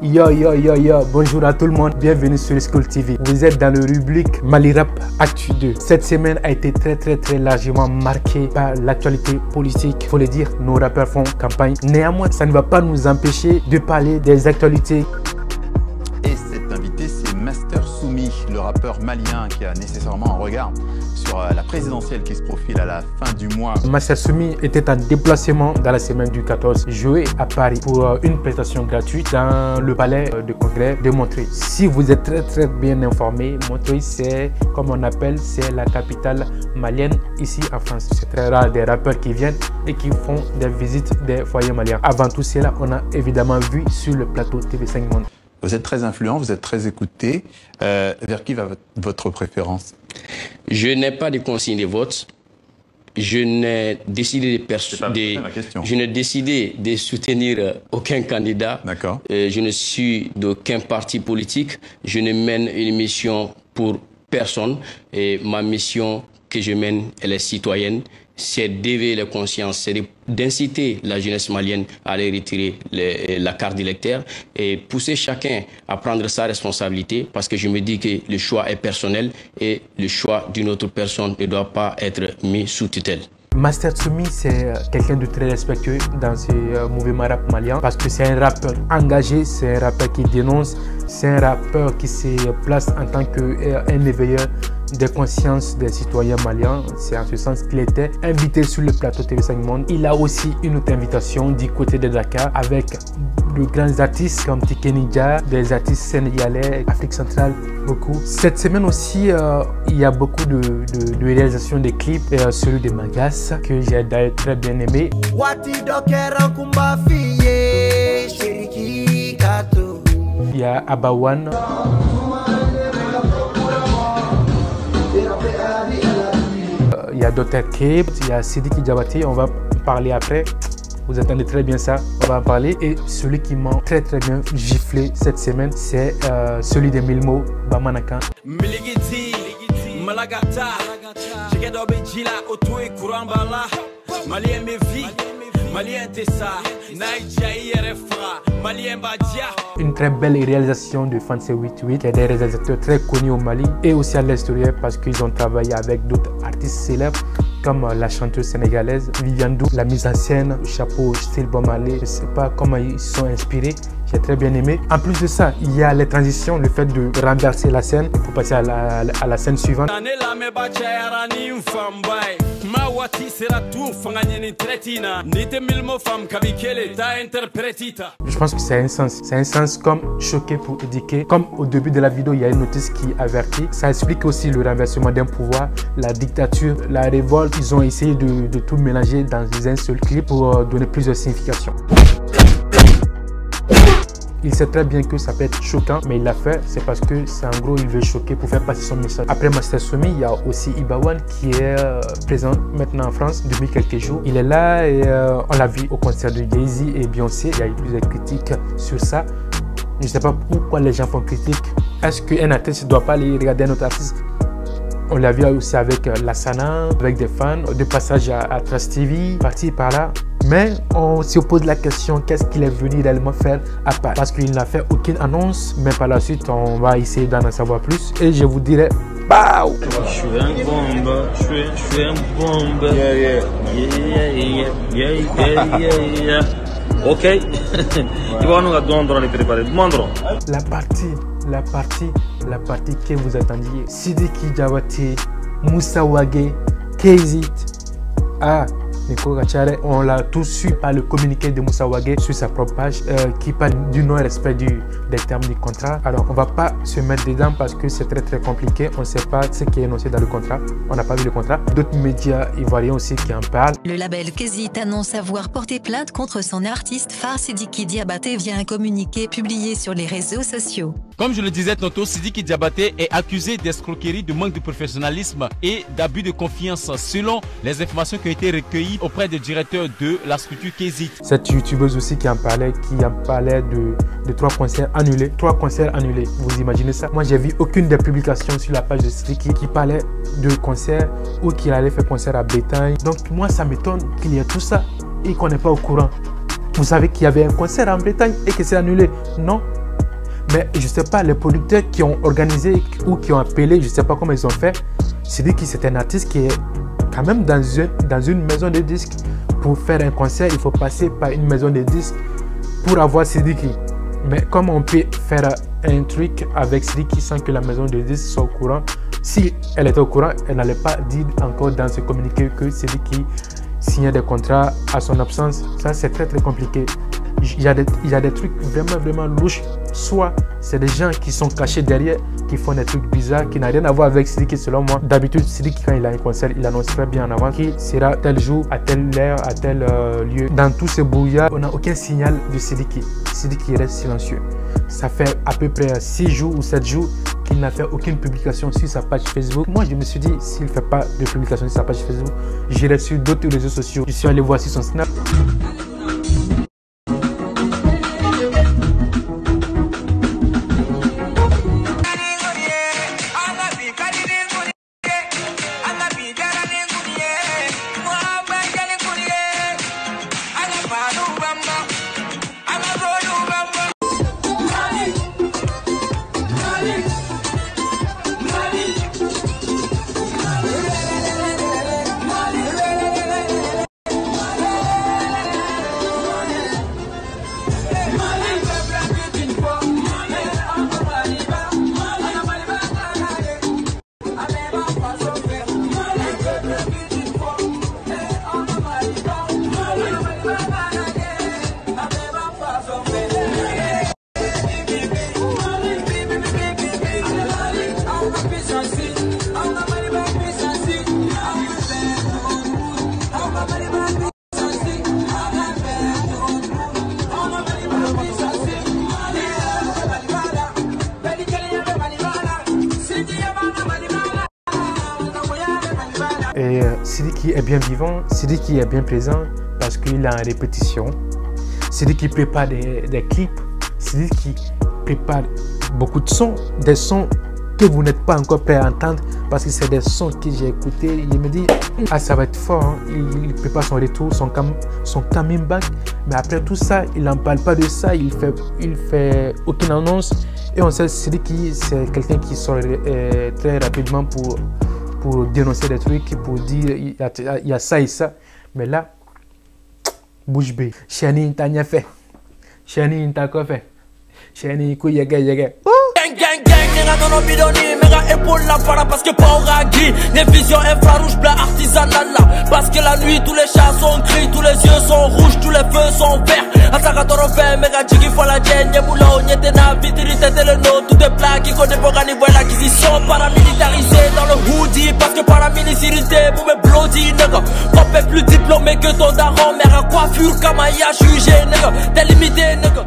Yo, bonjour à tout le monde, bienvenue sur School TV. Vous êtes dans le rubrique Mali Rap Actu 2. Cette semaine a été très largement marquée par l'actualité politique. Faut le dire, nos rappeurs font campagne. Néanmoins, ça ne va pas nous empêcher de parler des actualités. Et cet invité, c'est Master Soumi, le rappeur malien qui a nécessairement un regard sur la présidentielle qui se profile à la fin du mois. Master Soumi était en déplacement dans la semaine du 14 juillet à Paris pour une prestation gratuite dans le palais de congrès de Montreuil. Si vous êtes très bien informé, Montreuil c'est comme on appelle, c'est la capitale malienne ici en France. C'est très rare des rappeurs qui viennent et qui font des visites des foyers maliens. Avant tout cela, on a évidemment vu sur le plateau TV5 Monde. Vous êtes très influent, vous êtes très écouté. Vers qui va votre préférence? Je n'ai pas de consigne de vote. Je n'ai décidé de soutenir aucun candidat. D'accord. Je ne suis d'aucun parti politique. Je ne mène une mission pour personne. Et ma mission que je mène, elle est citoyenne. C'est d'éveiller les consciences, c'est d'inciter la jeunesse malienne à aller retirer la carte d'électeur et pousser chacun à prendre sa responsabilité, parce que je me dis que le choix est personnel et le choix d'une autre personne ne doit pas être mis sous tutelle. Master Soumi, c'est quelqu'un de très respectueux dans ce mouvement rap malien parce que c'est un rappeur engagé, c'est un rappeur qui dénonce, c'est un rappeur qui se place en tant qu'un éveilleur des consciences des citoyens maliens. C'est en ce sens qu'il était invité sur le plateau TV5 Monde. Il a aussi une autre invitation du côté de Dakar avec de grands artistes comme Tiké Ninja, des artistes sénégalais, Afrique centrale, beaucoup. Cette semaine aussi, il y a beaucoup de réalisations de clips, celui de Magas que j'ai d'ailleurs très bien aimé. Il y a Abawan. Il y a Dr. Cape, il y a Sidiki Diabaté, on va parler après. Vous attendez très bien ça, on va en parler. Et celui qui m'a très bien giflé cette semaine, c'est celui de Milmo, Bamanaka. Une très belle réalisation de Fancy 88. Il y a des réalisateurs très connus au Mali et aussi à l'extérieur parce qu'ils ont travaillé avec d'autres artistes célèbres comme la chanteuse sénégalaise Viviane Dou. La mise en scène, le chapeau style Bob Marley, je ne sais pas comment ils sont inspirés. J'ai très bien aimé. En plus de ça, il y a les transitions, le fait de renverser la scène pour passer à la scène suivante. Je pense que c'est un sens. C'est un sens comme choqué pour éduquer. Comme au début de la vidéo, il y a une notice qui avertit. Ça explique aussi le renversement d'un pouvoir, la dictature, la révolte. Ils ont essayé de tout mélanger dans un seul clip pour donner plusieurs significations. Il sait très bien que ça peut être choquant, mais il l'a fait, c'est parce que c'est en gros, il veut choquer pour faire passer son message. Après Master Soumi, il y a aussi Ibawan qui est présent maintenant en France depuis quelques jours. Il est là et on l'a vu au concert de Jay-Z et Beyoncé. Il y a eu plusieurs critiques sur ça. Je ne sais pas pourquoi les gens font critique. Est-ce qu'un artiste ne doit pas aller regarder un autre artiste? On l'a vu aussi avec Lassana, avec des fans, de passage à Trust TV, parti par là. Mais on se pose la question, qu'est-ce qu'il est venu réellement faire à part? Parce qu'il n'a fait aucune annonce, mais par la suite, on va essayer d'en savoir plus. Et je vous dirai, BAOU! Je suis un bombe, je suis un bombe. Yeah. Ok. La partie que vous attendiez. Sidiki Diabaté, Moussa Wagué, Kézit. Nico Gachare, on l'a tous su par le communiqué de Moussa Wagué sur sa propre page qui parle du non-respect des termes du contrat. Alors on va pas se mettre dedans parce que c'est très compliqué. On ne sait pas ce qui est énoncé dans le contrat. On n'a pas vu le contrat. D'autres médias ivoiriens aussi qui en parlent. Le label Kézit annonce avoir porté plainte contre son artiste phare Sidiki Diabaté via un communiqué publié sur les réseaux sociaux. Comme je le disais tantôt, Sidiki Diabaté est accusé d'escroquerie, de manque de professionnalisme et d'abus de confiance selon les informations qui ont été recueillies auprès du directeur de la structure Kézit. Cette youtubeuse aussi qui en parlait de 3 concerts annulés. 3 concerts annulés, vous imaginez ça? Moi j'ai vu aucune des publications sur la page de Sidiki qui parlait de concerts ou qu'il allait faire concert à Bretagne. Donc moi ça m'étonne qu'il y ait tout ça. et qu'on n'est pas au courant. Vous savez qu'il y avait un concert en Bretagne et que c'est annulé. Non, Mais je sais pas, les producteurs qui ont organisé ou qui ont appelé, je sais pas comment ils ont fait. Sidiki, c'est un artiste qui est quand même dans une maison de disques. Pour faire un concert, il faut passer par une maison de disques pour avoir Sidiki. Mais comme on peut faire un truc avec Sidiki sans que la maison de disques soit au courant, si elle était au courant, elle n'allait pas dire encore dans ce communiqué que Sidiki signait des contrats à son absence. Ça, c'est très compliqué. Il y a des trucs vraiment louches. Soit c'est des gens qui sont cachés derrière, qui font des trucs bizarres, qui n'ont rien à voir avec Sidiki selon moi. D'habitude, Sidiki, quand il a un concert, il annonce très bien en avant qu'il sera tel jour, à telle heure, à tel lieu. Dans tous ces brouillards, on n'a aucun signal de Sidiki. Sidiki reste silencieux. Ça fait à peu près 6 jours ou 7 jours qu'il n'a fait aucune publication sur sa page Facebook. Moi, je me suis dit, s'il ne fait pas de publication sur sa page Facebook, j'irai sur d'autres réseaux sociaux. Je suis allé voir sur son Snap. Et Sidiki est bien vivant, Sidiki est bien présent parce qu'il est en répétition. Sidiki prépare des clips, Sidiki prépare beaucoup de sons, des sons que vous n'êtes pas encore prêt à entendre parce que c'est des sons que j'ai écoutés. Il me dit, ah ça va être fort, hein. Il prépare son retour, son coming back. Mais après tout ça, il n'en parle pas de ça, il fait aucune annonce. Et on sait Sidiki, c'est quelqu'un qui sort très rapidement pour dénoncer des trucs, pour dire il y a ça et ça. Mais là, bouche bée. Chani t'a rien fait. Chani t'a quoi fait? Chani kou yega. Gang, nega nono bidoni, mega épaule la para parce que pas au ragui. Les visions infrarouges, bleu artisanal là. Parce que la nuit, tous les chats sont gris, tous les yeux sont rouges, tous les feux sont verts. Asaka torofe, mega jigi fola jen, yemulo, nyetena, vitiri, tete le no, tout est plat, qui connaît pas gani, voilà l'acquisition paramilitarisée dans le hoodie. Parce que paramilitarisé, pour me bloody, nega. Copé plus diplômé que ton daron, mère à coiffure, kamaya, jugé, nega. T'es limité, nega.